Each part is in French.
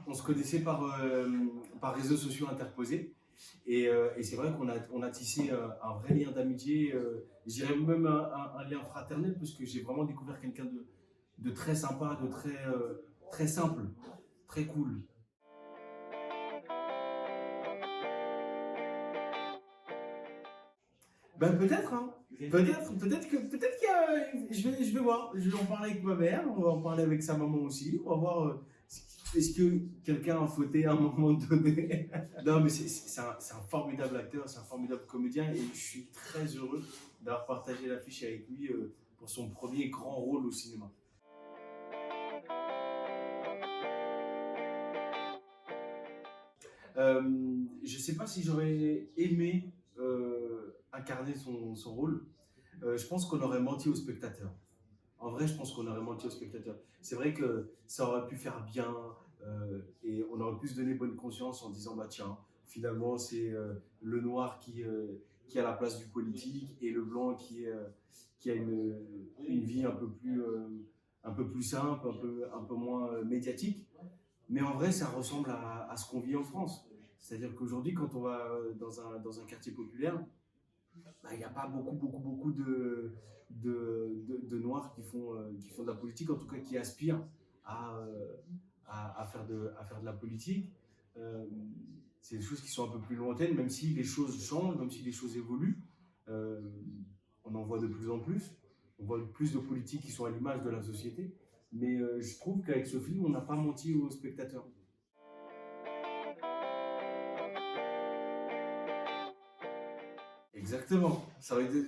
on se connaissait par réseaux sociaux interposés. Et c'est vrai qu'on a tissé un vrai lien d'amitié, je dirais même un lien fraternel, parce que j'ai vraiment découvert quelqu'un de très sympa, de très simple, très cool. Ben peut-être, hein. Peut-être qu'il y a, je vais voir, je vais en parler avec ma mère, on va en parler avec sa maman aussi, on va voir est-ce que quelqu'un a fauté à un moment donné. Non, mais c'est un formidable acteur, c'est un formidable comédien et je suis très heureux d'avoir partagé l'affiche avec lui pour son premier grand rôle au cinéma. Je sais pas si j'aurais aimé incarner son rôle. Je pense qu'on aurait menti aux spectateurs. En vrai, je pense qu'on aurait menti aux spectateurs. C'est vrai que ça aurait pu faire bien et on aurait pu se donner bonne conscience en disant bah tiens, finalement c'est le noir qui a la place du politique et le blanc qui a une vie un peu plus simple, un peu moins médiatique. Mais en vrai, ça ressemble à ce qu'on vit en France. C'est-à-dire qu'aujourd'hui, quand on va dans un quartier populaire, bah, il n'y a pas beaucoup de Noirs qui font de la politique, en tout cas qui aspirent à, euh, à faire de la politique. Euh, c'est des choses qui sont un peu plus lointaines, même si les choses changent, même si les choses évoluent. Euh, on en voit de plus en plus. On voit plus de politiques qui sont à l'image de la société. Mais je trouve qu'avec ce film, on n'a pas menti aux spectateurs. Exactement. Ça aurait été-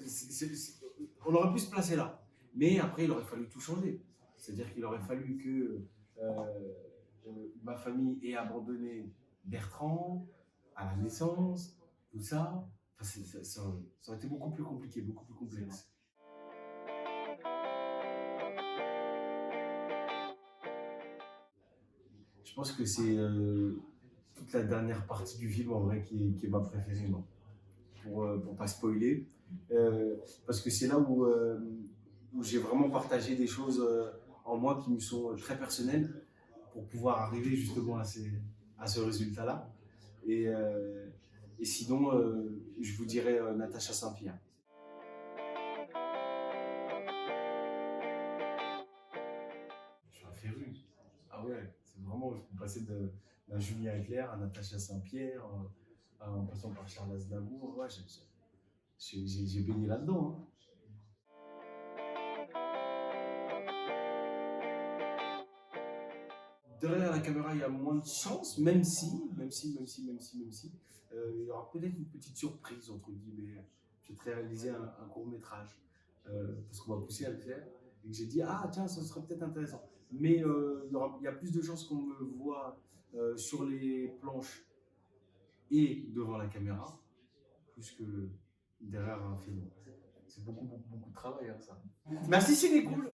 on aurait pu se placer là. Mais après, il aurait fallu tout changer. C'est-à-dire qu'il aurait fallu que ma famille ait abandonné Bertrand à la naissance, tout ça. Enfin, ça aurait été beaucoup plus compliqué, beaucoup plus complexe. Je pense que c'est toute la dernière partie du film en vrai qui est ma préférée, moi. Pour pas spoiler. Parce que c'est là où j'ai vraiment partagé des choses en moi qui me sont très personnelles pour pouvoir arriver justement à ce résultat-là. Et, euh, et sinon, je vous dirais Natacha Saint-Pierre. Je suis un féru. Ah ouais, c'est vraiment, je peux passer d'un Julien Clerc à Natacha Saint-Pierre, en passant par Charles Aznavour. Ouais, j'ai baigné là-dedans, hein. Derrière la caméra, il y a moins de chance, même si, il y aura peut-être une petite surprise, entre guillemets. Je vais te réaliser un court métrage, parce qu'on m'a poussé à le faire, et que j'ai dit, ah tiens, ça serait peut-être intéressant. Mais il y a plus de chances qu'on me voit sur les planches et devant la caméra, plus que derrière un film. C'est beaucoup de travail, hein, ça. Merci, c'est cool.